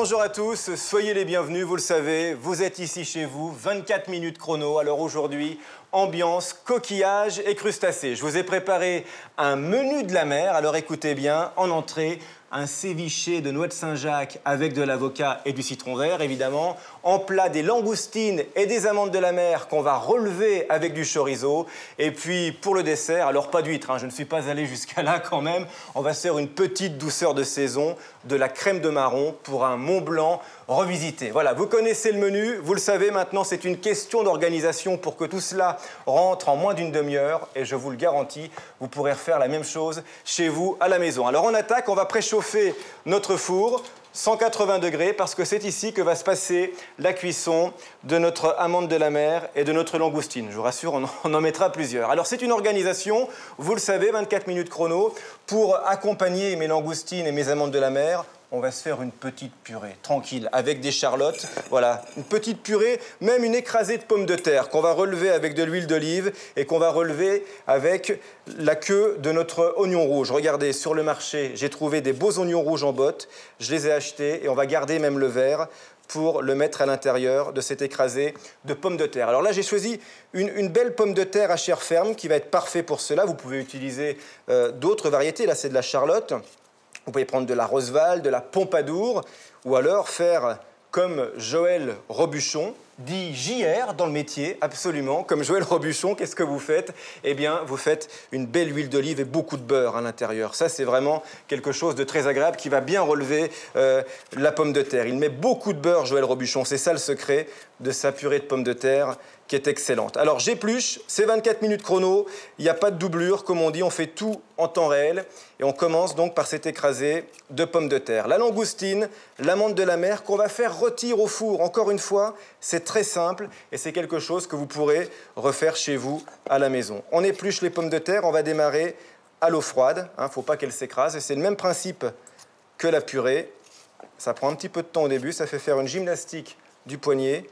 bonjour à tous, soyez les bienvenus, vous le savez, vous êtes ici chez vous, 24 minutes chrono. Alors aujourd'hui, ambiance, coquillages et crustacés. Je vous ai préparé un menu de la mer, alors écoutez bien, en entrée, un céviché de noix de Saint-Jacques avec de l'avocat et du citron vert, évidemment. En plat, des langoustines et des amandes de la mer qu'on va relever avec du chorizo. Et puis, pour le dessert, alors pas d'huître, hein, je ne suis pas allé jusqu'à là quand même. On va se faire une petite douceur de saison, de la crème de marron pour un Mont Blanc revisité. Voilà, vous connaissez le menu, vous le savez maintenant, c'est une question d'organisation pour que tout cela rentre en moins d'une demi-heure. Et je vous le garantis, vous pourrez refaire la même chose chez vous à la maison. Alors on attaque, on va préchauffer notre four, 180 degrés, parce que c'est ici que va se passer la cuisson de notre amande de la mer et de notre langoustine. Je vous rassure, on en mettra plusieurs. Alors c'est une organisation, vous le savez, 24 minutes chrono. Pour accompagner mes langoustines et mes amandes de la mer, on va se faire une petite purée, tranquille, avec des charlottes. Voilà, une petite purée, même une écrasée de pommes de terre qu'on va relever avec de l'huile d'olive et qu'on va relever avec la queue de notre oignon rouge. Regardez, sur le marché, j'ai trouvé des beaux oignons rouges en botte. Je les ai achetés et on va garder même le vert pour le mettre à l'intérieur de cet écrasé de pommes de terre. Alors là, j'ai choisi une belle pomme de terre à chair ferme qui va être parfait pour cela. Vous pouvez utiliser d'autres variétés. Là, c'est de la charlotte. Vous pouvez prendre de la Roseval, de la Pompadour, ou alors faire comme Joël Robuchon, dit JR dans le métier, absolument. Comme Joël Robuchon, qu'est-ce que vous faites? Eh bien, vous faites une belle huile d'olive et beaucoup de beurre à l'intérieur. Ça, c'est vraiment quelque chose de très agréable qui va bien relever la pomme de terre. Il met beaucoup de beurre, Joël Robuchon. C'est ça le secret de sa purée de pommes de terre qui est excellente. Alors, j'épluche, c'est 24 minutes chrono, il n'y a pas de doublure, comme on dit, on fait tout en temps réel. Et on commence donc par cet écrasé de pommes de terre. La langoustine, l'amande de la mer qu'on va faire rôtir au four. Encore une fois, c'est très simple et c'est quelque chose que vous pourrez refaire chez vous à la maison. On épluche les pommes de terre, on va démarrer à l'eau froide, il ne faut pas qu'elle s'écrase. Et c'est le même principe que la purée. Ça prend un petit peu de temps au début, ça fait faire une gymnastique du poignet.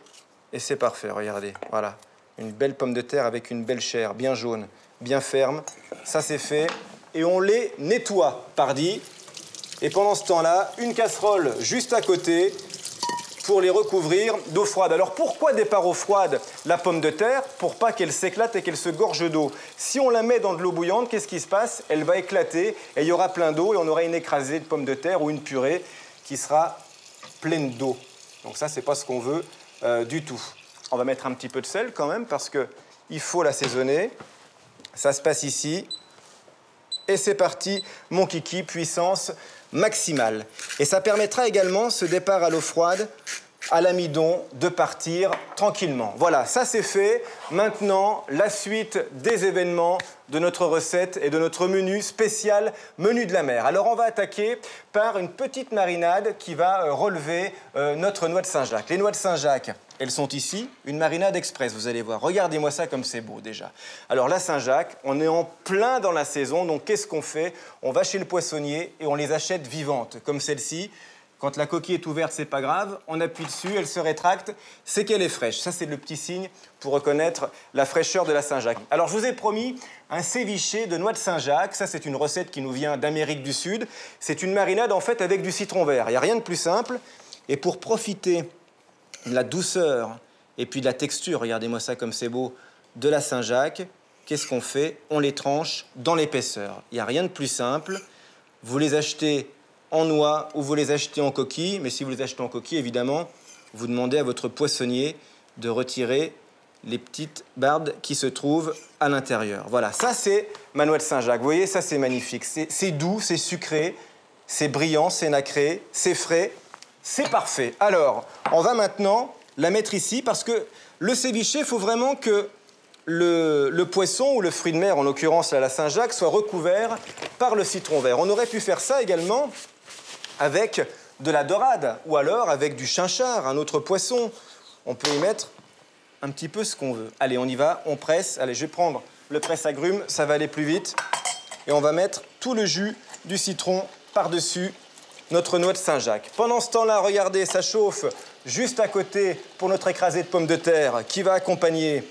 Et c'est parfait, regardez, voilà. Une belle pomme de terre avec une belle chair, bien jaune, bien ferme. Ça, c'est fait. Et on les nettoie, pardi. Et pendant ce temps-là, une casserole juste à côté pour les recouvrir d'eau froide. Alors, pourquoi départ eau froide la pomme de terre? Pour pas qu'elle s'éclate et qu'elle se gorge d'eau. Si on la met dans de l'eau bouillante, qu'est-ce qui se passe? Elle va éclater et il y aura plein d'eau et on aura une écrasée de pommes de terre ou une purée qui sera pleine d'eau. Donc ça, c'est pas ce qu'on veut du tout. On va mettre un petit peu de sel quand même parce qu'il faut l'assaisonner. Ça se passe ici. Et c'est parti, mon kiki, puissance maximale. Et ça permettra également, ce départ à l'eau froide, à l'amidon, de partir tranquillement. Voilà, ça c'est fait. Maintenant, la suite des événements de notre recette et de notre menu spécial, menu de la mer. Alors on va attaquer par une petite marinade qui va relever notre noix de Saint-Jacques. Les noix de Saint-Jacques, elles sont ici, une marinade express, vous allez voir. Regardez-moi ça comme c'est beau déjà. Alors la Saint-Jacques, on est en plein dans la saison, donc qu'est-ce qu'on fait? On va chez le poissonnier et on les achète vivantes, comme celle-ci. Quand la coquille est ouverte, c'est pas grave, on appuie dessus, elle se rétracte, c'est qu'elle est fraîche. Ça, c'est le petit signe pour reconnaître la fraîcheur de la Saint-Jacques. Alors, je vous ai promis un céviché de noix de Saint-Jacques. Ça, c'est une recette qui nous vient d'Amérique du Sud. C'est une marinade, en fait, avec du citron vert. Il n'y a rien de plus simple. Et pour profiter de la douceur et puis de la texture, regardez-moi ça comme c'est beau, de la Saint-Jacques, qu'est-ce qu'on fait? On les tranche dans l'épaisseur. Il n'y a rien de plus simple. Vous les achetez en noix ou vous les achetez en coquille. Mais si vous les achetez en coquille, évidemment, vous demandez à votre poissonnier de retirer les petites barbes qui se trouvent à l'intérieur. Voilà, ça c'est ma noix de Saint-Jacques. Vous voyez, ça c'est magnifique. C'est doux, c'est sucré, c'est brillant, c'est nacré, c'est frais, c'est parfait. Alors, on va maintenant la mettre ici parce que le céviché, il faut vraiment que le poisson ou le fruit de mer, en l'occurrence la Saint-Jacques, soit recouvert par le citron vert. On aurait pu faire ça également avec de la dorade ou alors avec du chinchard, un autre poisson. On peut y mettre un petit peu ce qu'on veut. Allez, on y va, on presse. Allez, je vais prendre le presse-agrumes, ça va aller plus vite. Et on va mettre tout le jus du citron par-dessus notre noix de Saint-Jacques. Pendant ce temps-là, regardez, ça chauffe juste à côté pour notre écrasé de pommes de terre qui va accompagner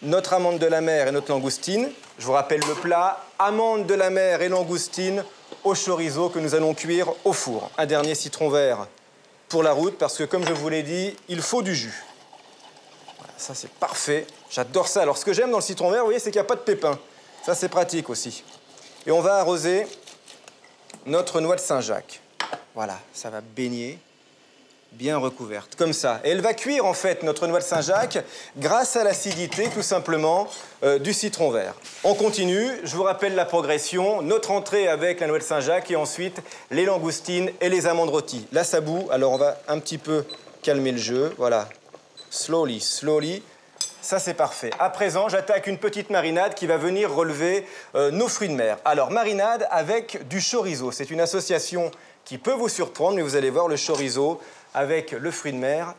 notre amande de la mer et notre langoustine. Je vous rappelle le plat, amande de la mer et langoustine au chorizo que nous allons cuire au four. Un dernier citron vert pour la route parce que, comme je vous l'ai dit, il faut du jus. Voilà, ça, c'est parfait. J'adore ça. Alors, ce que j'aime dans le citron vert, vous voyez, c'est qu'il n'y a pas de pépins. Ça, c'est pratique aussi. Et on va arroser notre noix de Saint-Jacques. Voilà, ça va baigner, bien recouverte, comme ça. Et elle va cuire, en fait, notre noix de Saint-Jacques, grâce à l'acidité, tout simplement, du citron vert. On continue. Je vous rappelle la progression. Notre entrée avec la noix de Saint-Jacques et ensuite les langoustines et les amandes rôties. Là, ça bout. Alors, on va un petit peu calmer le jeu. Voilà. Slowly, slowly. Ça, c'est parfait. À présent, j'attaque une petite marinade qui va venir relever nos fruits de mer. Alors, marinade avec du chorizo. C'est une association qui peut vous surprendre, mais vous allez voir, le chorizo avec le fruit de mer,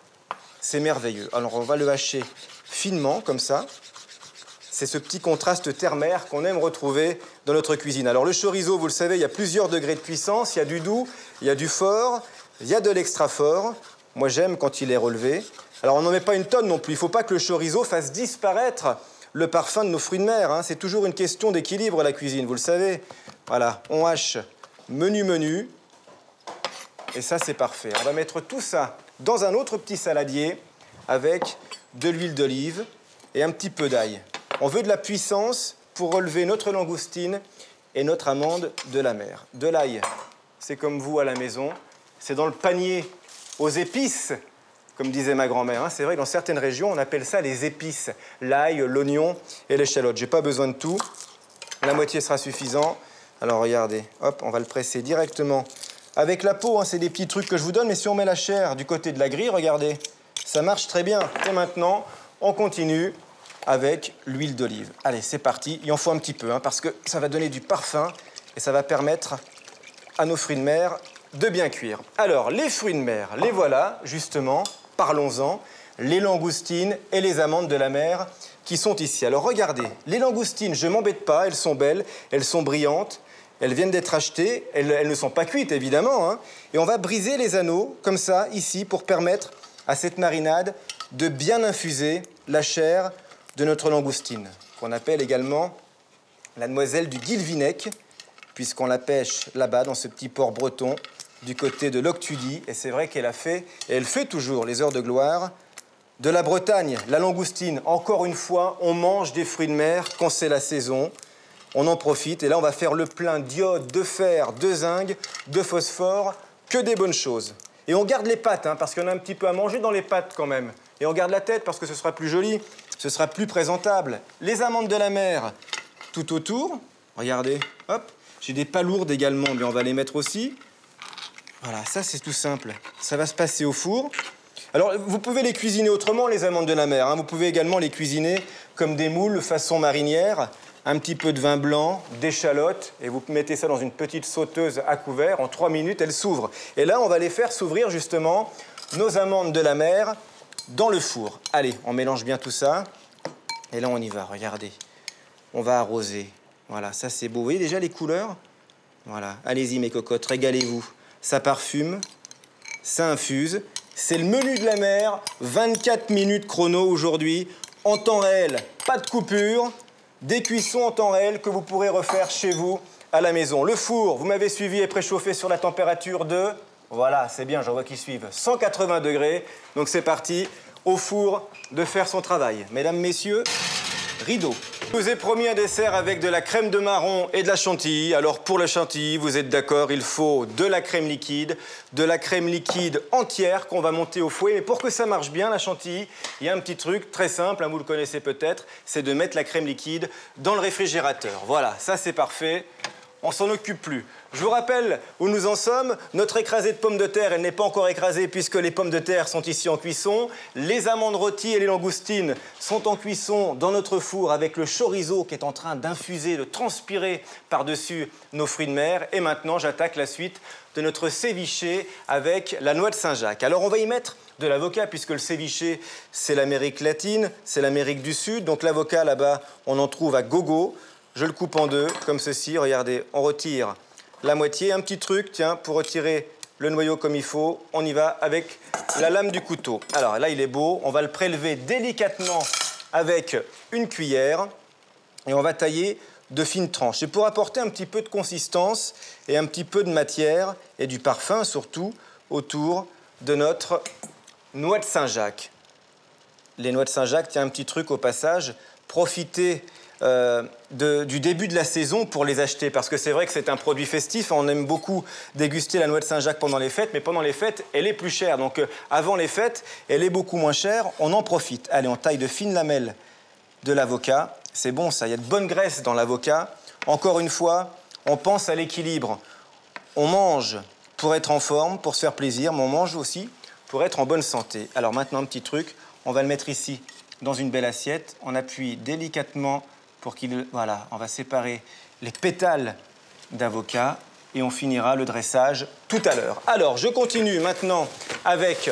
c'est merveilleux. Alors, on va le hacher finement, comme ça. C'est ce petit contraste terre-mer qu'on aime retrouver dans notre cuisine. Alors, le chorizo, vous le savez, il y a plusieurs degrés de puissance. Il y a du doux, il y a du fort, il y a de l'extra fort. Moi, j'aime quand il est relevé. Alors, on n'en met pas une tonne non plus. Il ne faut pas que le chorizo fasse disparaître le parfum de nos fruits de mer, hein. C'est toujours une question d'équilibre, la cuisine, vous le savez. Voilà, on hache menu. Et ça, c'est parfait. On va mettre tout ça dans un autre petit saladier avec de l'huile d'olive et un petit peu d'ail. On veut de la puissance pour relever notre langoustine et notre amande de la mer. De l'ail, c'est comme vous à la maison. C'est dans le panier aux épices, comme disait ma grand-mère, hein. C'est vrai que dans certaines régions, on appelle ça les épices. L'ail, l'oignon et l'échalote. Je n'ai pas besoin de tout. La moitié sera suffisant. Alors regardez, hop, on va le presser directement avec la peau, hein. C'est des petits trucs que je vous donne, mais si on met la chair du côté de la grille, regardez, ça marche très bien. Et maintenant, on continue avec l'huile d'olive. Allez, c'est parti. Il en faut un petit peu, hein, parce que ça va donner du parfum et ça va permettre à nos fruits de mer de bien cuire. Alors, les fruits de mer, les voilà, justement, parlons-en, les langoustines et les amandes de la mer qui sont ici. Alors, regardez, les langoustines, je ne m'embête pas, elles sont belles, elles sont brillantes, elles viennent d'être achetées, elles ne sont pas cuites, évidemment, hein, et on va briser les anneaux, comme ça, ici, pour permettre à cette marinade de bien infuser la chair de notre langoustine, qu'on appelle également la demoiselle du Guilvinec, puisqu'on la pêche là-bas, dans ce petit port breton, du côté de l'Octudie. Et c'est vrai qu'elle a fait, et elle fait toujours, les heures de gloire de la Bretagne. La langoustine, encore une fois, on mange des fruits de mer quand c'est la saison. On en profite. Et là, on va faire le plein d'iode, de fer, de zinc, de phosphore, que des bonnes choses. Et on garde les pattes, hein, parce qu'on a un petit peu à manger dans les pattes quand même. Et on garde la tête parce que ce sera plus joli, ce sera plus présentable. Les amandes de la mer tout autour. Regardez, hop. J'ai des palourdes également, mais on va les mettre aussi. Voilà, ça c'est tout simple. Ça va se passer au four. Alors, vous pouvez les cuisiner autrement, les amandes de la mer, hein. Vous pouvez également les cuisiner comme des moules façon marinière. Un petit peu de vin blanc, d'échalotes, et vous mettez ça dans une petite sauteuse à couvert. En 3 minutes, elles s'ouvrent. Et là, on va les faire s'ouvrir justement, nos amandes de la mer, dans le four. Allez, on mélange bien tout ça. Et là, on y va, regardez. On va arroser. Voilà, ça c'est beau. Vous voyez déjà les couleurs? Voilà, allez-y mes cocottes, régalez-vous. Ça parfume, ça infuse. C'est le menu de la mer, 24 minutes chrono aujourd'hui, en temps réel, pas de coupure, des cuissons en temps réel que vous pourrez refaire chez vous à la maison. Le four, vous m'avez suivi, est préchauffé sur la température de, voilà, c'est bien, j'en vois qui suivent, 180 degrés. Donc c'est parti, au four, de faire son travail. Mesdames, messieurs, rideau. Je vous ai promis un dessert avec de la crème de marron et de la chantilly. Alors pour la chantilly, vous êtes d'accord, il faut de la crème liquide entière qu'on va monter au fouet. Mais pour que ça marche bien, la chantilly, il y a un petit truc très simple, hein, vous le connaissez peut-être, c'est de mettre la crème liquide dans le réfrigérateur. Voilà, ça c'est parfait. On s'en occupe plus. Je vous rappelle où nous en sommes. Notre écrasée de pommes de terre, elle n'est pas encore écrasée puisque les pommes de terre sont ici en cuisson. Les amandes rôties et les langoustines sont en cuisson dans notre four avec le chorizo qui est en train d'infuser, de transpirer par-dessus nos fruits de mer. Et maintenant, j'attaque la suite de notre céviché avec la noix de Saint-Jacques. Alors, on va y mettre de l'avocat puisque le céviché, c'est l'Amérique latine, c'est l'Amérique du Sud. Donc, l'avocat, là-bas, on en trouve à gogo. Je le coupe en deux, comme ceci. Regardez, on retire la moitié. Un petit truc, tiens, pour retirer le noyau comme il faut, on y va avec la lame du couteau. Alors là, il est beau. On va le prélever délicatement avec une cuillère et on va tailler de fines tranches. C'est pour apporter un petit peu de consistance et un petit peu de matière et du parfum, surtout, autour de notre noix de Saint-Jacques. Les noix de Saint-Jacques, tiens, un petit truc au passage, profitez du début de la saison pour les acheter, parce que c'est vrai que c'est un produit festif, on aime beaucoup déguster la noix de Saint-Jacques pendant les fêtes, mais pendant les fêtes, elle est plus chère. Donc avant les fêtes, elle est beaucoup moins chère, on en profite. Allez, on taille de fines lamelles de l'avocat, c'est bon ça, il y a de bonne graisse dans l'avocat. Encore une fois, on pense à l'équilibre. On mange pour être en forme, pour se faire plaisir, mais on mange aussi pour être en bonne santé. Alors maintenant, un petit truc, on va le mettre ici dans une belle assiette. On appuie délicatement pour qu'il... Voilà, on va séparer les pétales d'avocat et on finira le dressage tout à l'heure. Alors, je continue maintenant avec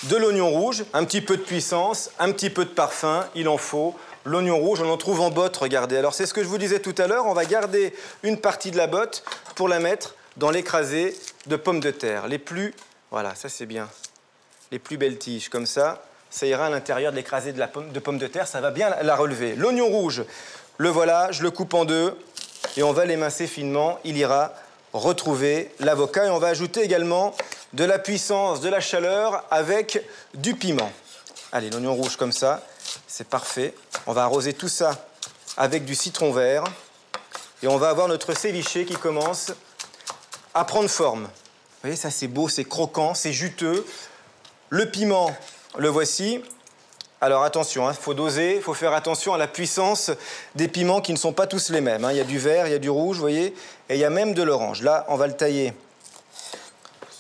de l'oignon rouge, un petit peu de puissance, un petit peu de parfum, il en faut. L'oignon rouge, on en trouve en botte, regardez. Alors, c'est ce que je vous disais tout à l'heure, on va garder une partie de la botte pour la mettre dans l'écrasé de pommes de terre. Les plus... Voilà, ça c'est bien. Les plus belles tiges, comme ça ira à l'intérieur de l'écrasé de pommes de terre, ça va bien la relever. L'oignon rouge, le voilà, je le coupe en deux et on va l'émincer finement. Il ira retrouver l'avocat et on va ajouter également de la puissance, de la chaleur avec du piment. Allez, l'oignon rouge comme ça, c'est parfait. On va arroser tout ça avec du citron vert et on va avoir notre ceviche qui commence à prendre forme. Vous voyez, ça c'est beau, c'est croquant, c'est juteux. Le piment, le voici. Alors attention, il faut doser, il faut faire attention à la puissance des piments qui ne sont pas tous les mêmes. Il y a du vert, il y a du rouge, vous voyez, et il y a même de l'orange. Là, on va le tailler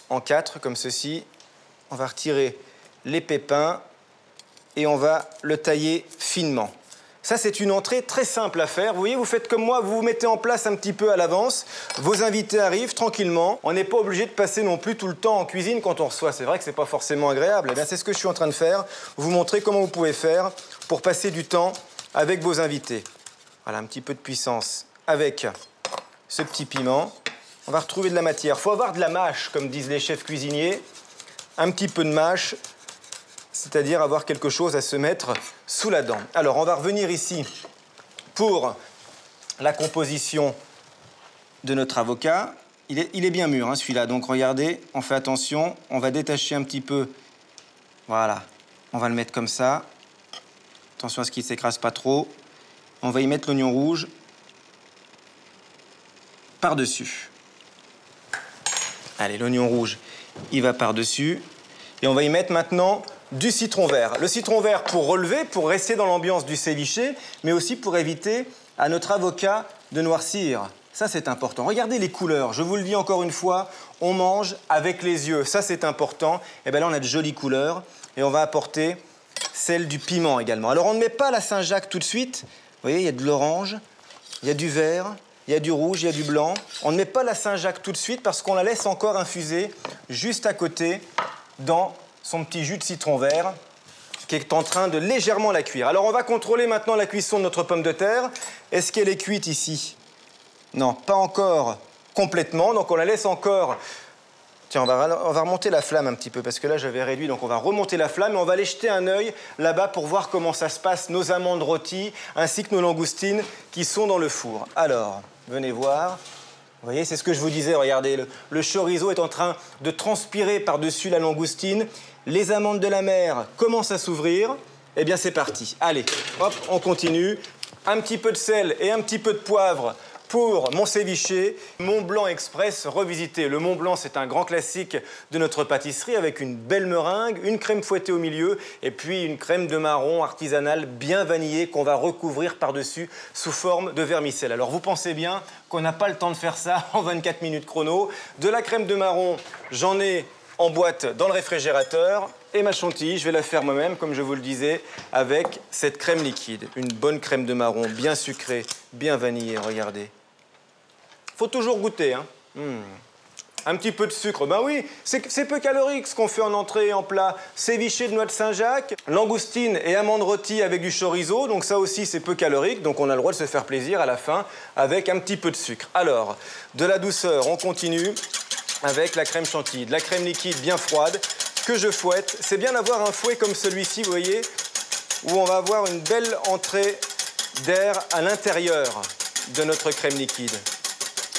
en 4, comme ceci. On va retirer les pépins et on va le tailler finement. Ça, c'est une entrée très simple à faire. Vous voyez, vous faites comme moi, vous vous mettez en place un petit peu à l'avance. Vos invités arrivent tranquillement. On n'est pas obligé de passer non plus tout le temps en cuisine quand on reçoit. C'est vrai que ce n'est pas forcément agréable. Eh bien, c'est ce que je suis en train de faire. Vous montrer comment vous pouvez faire pour passer du temps avec vos invités. Voilà, un petit peu de puissance avec ce petit piment. On va retrouver de la matière. Il faut avoir de la mâche, comme disent les chefs cuisiniers. Un petit peu de mâche, c'est-à-dire avoir quelque chose à se mettre sous la dent. Alors, on va revenir ici pour la composition de notre avocat. Il est bien mûr, hein, celui-là. Donc, regardez, on fait attention. On va détacher un petit peu. Voilà. On va le mettre comme ça. Attention à ce qu'il ne s'écrase pas trop. On va y mettre l'oignon rouge par-dessus. Allez, l'oignon rouge, il va par-dessus. Et on va y mettre maintenant du citron vert. Le citron vert pour relever, pour rester dans l'ambiance du ceviche, mais aussi pour éviter à notre avocat de noircir. Ça, c'est important. Regardez les couleurs. Je vous le dis encore une fois, on mange avec les yeux. Ça, c'est important. Et bien là, on a de jolies couleurs. Et on va apporter celle du piment également. Alors, on ne met pas la Saint-Jacques tout de suite. Vous voyez, il y a de l'orange, il y a du vert, il y a du rouge, il y a du blanc. On ne met pas la Saint-Jacques tout de suite parce qu'on la laisse encore infuser juste à côté dans son petit jus de citron vert qui est en train de légèrement la cuire. Alors, on va contrôler maintenant la cuisson de notre pomme de terre. Est-ce qu'elle est cuite ici? Non, pas encore complètement. Donc, on la laisse encore... Tiens, on va remonter la flamme un petit peu parce que là, j'avais réduit. Donc, on va remonter la flamme et on va aller jeter un œil là-bas pour voir comment ça se passe, nos amandes rôties ainsi que nos langoustines qui sont dans le four. Alors, venez voir. Vous voyez, c'est ce que je vous disais, regardez, le chorizo est en train de transpirer par-dessus la langoustine. Les amandes de la mer commencent à s'ouvrir. Eh bien, c'est parti. Allez, hop, on continue. Un petit peu de sel et un petit peu de poivre pour mon ceviche. Mont Blanc Express revisité. Le Mont Blanc, c'est un grand classique de notre pâtisserie avec une belle meringue, une crème fouettée au milieu et puis une crème de marron artisanale bien vanillée qu'on va recouvrir par-dessus sous forme de vermicelle. Alors, vous pensez bien qu'on n'a pas le temps de faire ça en 24 minutes chrono. De la crème de marron, j'en ai en boîte dans le réfrigérateur. Et ma chantilly, je vais la faire moi-même, comme je vous le disais, avec cette crème liquide. Une bonne crème de marron, bien sucrée, bien vanillée, regardez. Faut toujours goûter, hein. Un petit peu de sucre, ben oui, c'est peu calorique ce qu'on fait en entrée et en plat. Ceviche de noix de Saint-Jacques, langoustine et amandes rôties avec du chorizo, donc ça aussi c'est peu calorique, donc on a le droit de se faire plaisir à la fin avec un petit peu de sucre. Alors, de la douceur, on continue avec la crème chantilly, de la crème liquide bien froide que je fouette. C'est bien d'avoir un fouet comme celui-ci, vous voyez, où on va avoir une belle entrée d'air à l'intérieur de notre crème liquide.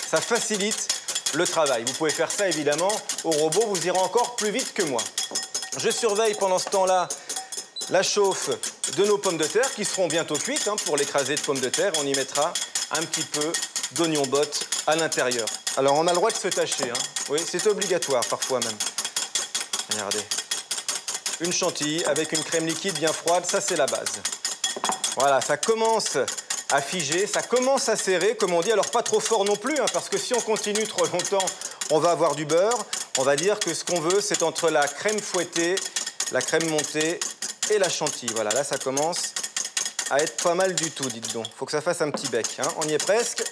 Ça facilite le travail. Vous pouvez faire ça évidemment au robot, vous irez encore plus vite que moi. Je surveille pendant ce temps-là la chauffe de nos pommes de terre qui seront bientôt cuites pour l'écrasé de pommes de terre. On y mettra un petit peu d'oignon botte à l'intérieur. Alors on a le droit de se tâcher, oui, c'est obligatoire parfois même. Regardez, une chantilly avec une crème liquide bien froide, ça c'est la base. Voilà, ça commence à figer, ça commence à serrer comme on dit, alors pas trop fort non plus, parce que si on continue trop longtemps, on va avoir du beurre. On va dire que ce qu'on veut, c'est entre la crème fouettée, la crème montée et la chantilly. Voilà, là, ça commence à être pas mal du tout, dites donc. Il faut que ça fasse un petit bec, on y est presque.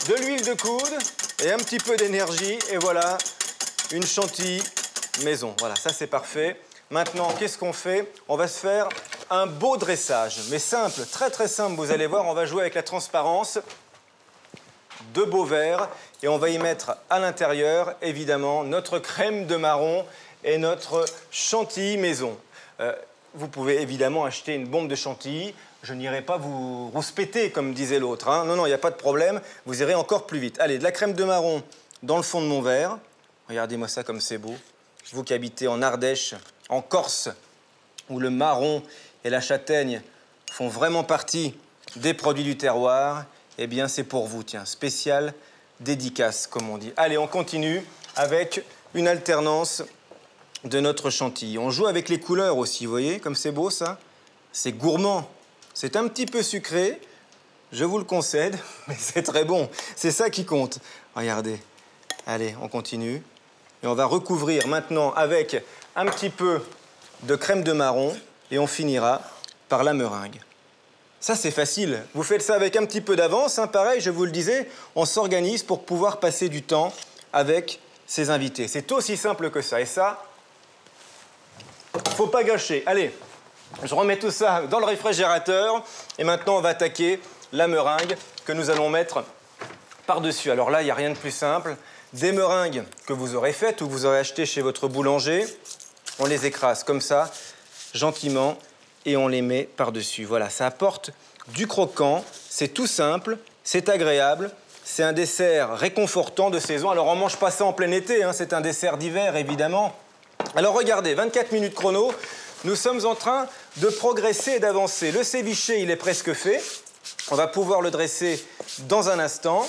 De l'huile de coude et un petit peu d'énergie. Et voilà, une chantilly maison. Voilà, ça, c'est parfait. Maintenant, qu'est-ce qu'on fait? On va se faire un beau dressage, mais simple, très, très simple. Vous allez voir, on va jouer avec la transparence. De beaux verres. Et on va y mettre à l'intérieur, évidemment, notre crème de marron et notre chantilly maison. Vous pouvez évidemment acheter une bombe de chantilly. Je n'irai pas vous rouspéter, comme disait l'autre. Non, non, il n'y a pas de problème. Vous irez encore plus vite. Allez, de la crème de marron dans le fond de mon verre. Regardez-moi ça comme c'est beau. Vous qui habitez en Ardèche, en Corse, où le marron et la châtaigne font vraiment partie des produits du terroir, eh bien, c'est pour vous, tiens, spécial dédicace, comme on dit. Allez, on continue avec une alternance de notre chantilly. On joue avec les couleurs aussi, vous voyez, comme c'est beau, ça. C'est gourmand. C'est un petit peu sucré, je vous le concède, mais c'est très bon. C'est ça qui compte. Regardez. Allez, on continue. Et on va recouvrir maintenant avec un petit peu de crème de marron et on finira par la meringue. Ça, c'est facile. Vous faites ça avec un petit peu d'avance. Pareil, je vous le disais, on s'organise pour pouvoir passer du temps avec ses invités. C'est aussi simple que ça. Et ça, faut pas gâcher. Allez, je remets tout ça dans le réfrigérateur. Et maintenant, on va attaquer la meringue que nous allons mettre par-dessus. Alors là, il n'y a rien de plus simple. Des meringues que vous aurez faites ou que vous aurez achetées chez votre boulanger. On les écrase comme ça, gentiment. Et on les met par-dessus. Voilà, ça apporte du croquant, c'est tout simple, c'est agréable, c'est un dessert réconfortant de saison. Alors on ne mange pas ça en plein été, c'est un dessert d'hiver évidemment. Alors regardez, 24 minutes chrono, nous sommes en train de progresser et d'avancer. Le ceviché, il est presque fait. On va pouvoir le dresser dans un instant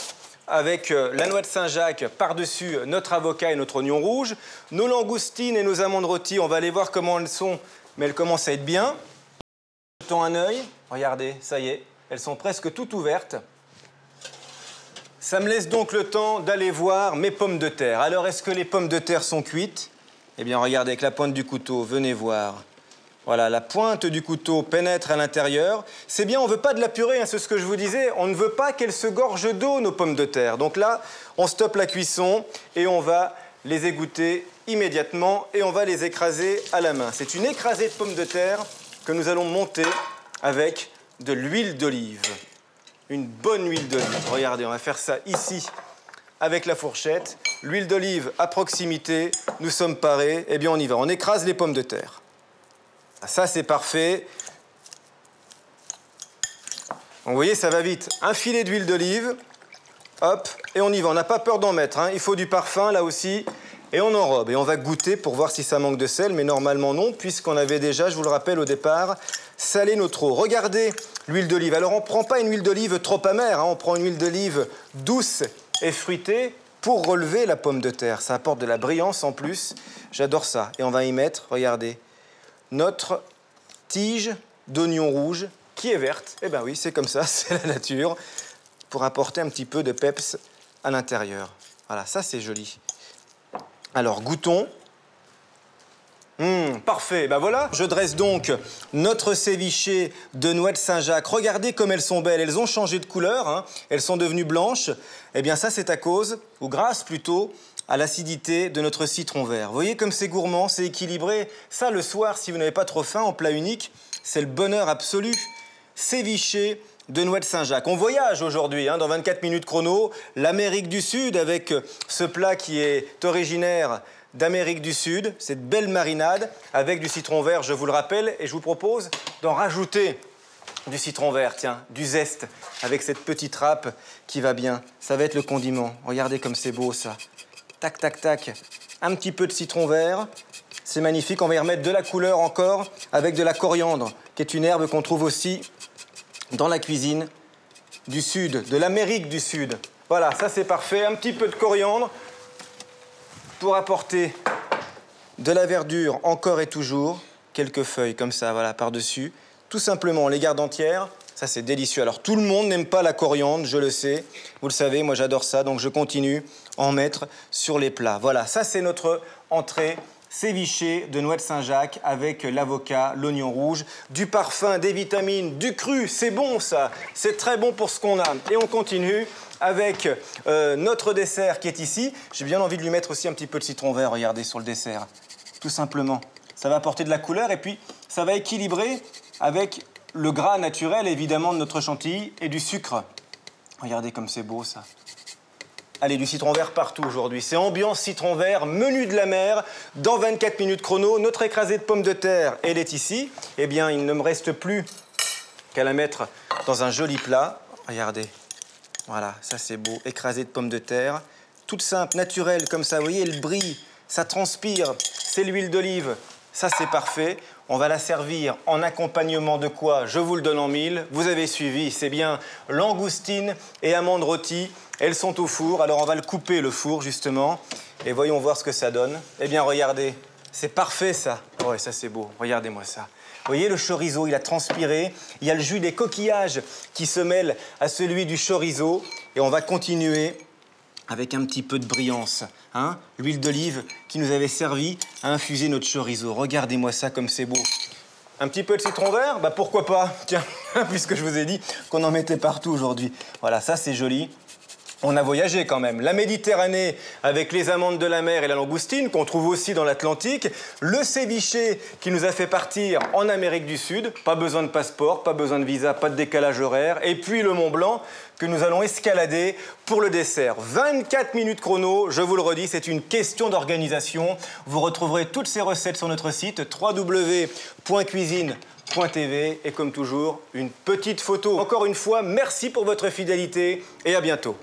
avec la noix de Saint-Jacques par-dessus notre avocat et notre oignon rouge. Nos langoustines et nos amandes rôties, on va aller voir comment elles sont, mais elles commencent à être bien. Jetons un œil, regardez, ça y est, elles sont presque toutes ouvertes. Ça me laisse donc le temps d'aller voir mes pommes de terre. Alors, est-ce que les pommes de terre sont cuites? Eh bien, regardez, avec la pointe du couteau, venez voir. Voilà, la pointe du couteau pénètre à l'intérieur. C'est bien, on ne veut pas de la purée, c'est ce que je vous disais. On ne veut pas qu'elles se gorgent d'eau, nos pommes de terre. Donc là, on stoppe la cuisson et on va les égoutter immédiatement et on va les écraser à la main. C'est une écrasée de pommes de terre que nous allons monter avec de l'huile d'olive. Une bonne huile d'olive. Regardez, on va faire ça ici avec la fourchette. L'huile d'olive à proximité, nous sommes parés. Eh bien, on y va. On écrase les pommes de terre. Ça, c'est parfait. Donc, vous voyez, ça va vite. Un filet d'huile d'olive. Hop, et on y va. On n'a pas peur d'en mettre. Il faut du parfum, là aussi. Et on enrobe. Et on va goûter pour voir si ça manque de sel. Mais normalement, non, puisqu'on avait déjà, je vous le rappelle au départ, salé notre eau. Regardez l'huile d'olive. Alors, on ne prend pas une huile d'olive trop amère. On prend une huile d'olive douce et fruitée pour relever la pomme de terre. Ça apporte de la brillance en plus. J'adore ça. Et on va y mettre, regardez, notre tige d'oignon rouge qui est verte. Eh bien oui, c'est comme ça, c'est la nature. Pour apporter un petit peu de peps à l'intérieur. Voilà, ça c'est joli. Alors, goûtons. Parfait, ben voilà. Je dresse donc notre ceviché de noix de Saint-Jacques. Regardez comme elles sont belles. Elles ont changé de couleur, Elles sont devenues blanches. Eh bien ça, c'est à cause, ou grâce plutôt, à l'acidité de notre citron vert. Vous voyez comme c'est gourmand, c'est équilibré. Ça, le soir, si vous n'avez pas trop faim, en plat unique, c'est le bonheur absolu. Ceviché de noix de Saint-Jacques. On voyage aujourd'hui, dans 24 minutes chrono, l'Amérique du Sud avec ce plat qui est originaire d'Amérique du Sud, cette belle marinade avec du citron vert, je vous le rappelle, et je vous propose d'en rajouter du citron vert, tiens, du zeste, avec cette petite râpe qui va bien. Ça va être le condiment. Regardez comme c'est beau, ça. Tac, tac, tac. Un petit peu de citron vert. C'est magnifique. On va y remettre de la couleur encore avec de la coriandre, qui est une herbe qu'on trouve aussi dans la cuisine du Sud, de l'Amérique du Sud. Voilà, ça c'est parfait. Un petit peu de coriandre pour apporter de la verdure encore et toujours. Quelques feuilles comme ça, voilà, par-dessus. Tout simplement, on les garde entières. Ça, c'est délicieux. Alors, tout le monde n'aime pas la coriandre, je le sais. Vous le savez, moi, j'adore ça. Donc, je continue à en mettre sur les plats. Voilà, ça, c'est notre entrée céviché de noix de Saint-Jacques avec l'avocat, l'oignon rouge, du parfum, des vitamines, du cru. C'est bon, ça. C'est très bon pour ce qu'on a. Et on continue avec notre dessert qui est ici. J'ai bien envie de lui mettre aussi un petit peu de citron vert, regardez, sur le dessert. Tout simplement. Ça va apporter de la couleur et puis ça va équilibrer avec le gras naturel, évidemment, de notre chantilly et du sucre. Regardez comme c'est beau, ça. Allez, du citron vert partout aujourd'hui. C'est ambiance citron vert, menu de la mer. Dans 24 minutes chrono, notre écrasée de pommes de terre, elle est ici. Eh bien, il ne me reste plus qu'à la mettre dans un joli plat. Regardez. Voilà, ça c'est beau. Écrasée de pommes de terre. Toute simple, naturelle, comme ça. Vous voyez, elle brille, ça transpire. C'est l'huile d'olive. Ça, c'est parfait. On va la servir en accompagnement de quoi? Je vous le donne en mille. Vous avez suivi, c'est bien langoustine et amandes rôties. Elles sont au four. Alors, on va le couper, le four, justement. Et voyons voir ce que ça donne. Eh bien, regardez. C'est parfait, ça. Ouais, ça, c'est beau. Regardez-moi ça. Vous voyez, le chorizo, il a transpiré. Il y a le jus des coquillages qui se mêle à celui du chorizo. Et on va continuer avec un petit peu de brillance. Hein, l'huile d'olive qui nous avait servi à infuser notre chorizo. Regardez-moi ça comme c'est beau. Un petit peu de citron vert? Bah pourquoi pas? Tiens, puisque je vous ai dit qu'on en mettait partout aujourd'hui. Voilà, ça c'est joli. On a voyagé quand même. La Méditerranée avec les amandes de la mer et la langoustine qu'on trouve aussi dans l'Atlantique. Le céviché qui nous a fait partir en Amérique du Sud. Pas besoin de passeport, pas besoin de visa, pas de décalage horaire. Et puis le Mont Blanc que nous allons escalader pour le dessert. 24 minutes chrono, je vous le redis, c'est une question d'organisation. Vous retrouverez toutes ces recettes sur notre site www.cuisine.tv et comme toujours, une petite photo. Encore une fois, merci pour votre fidélité et à bientôt.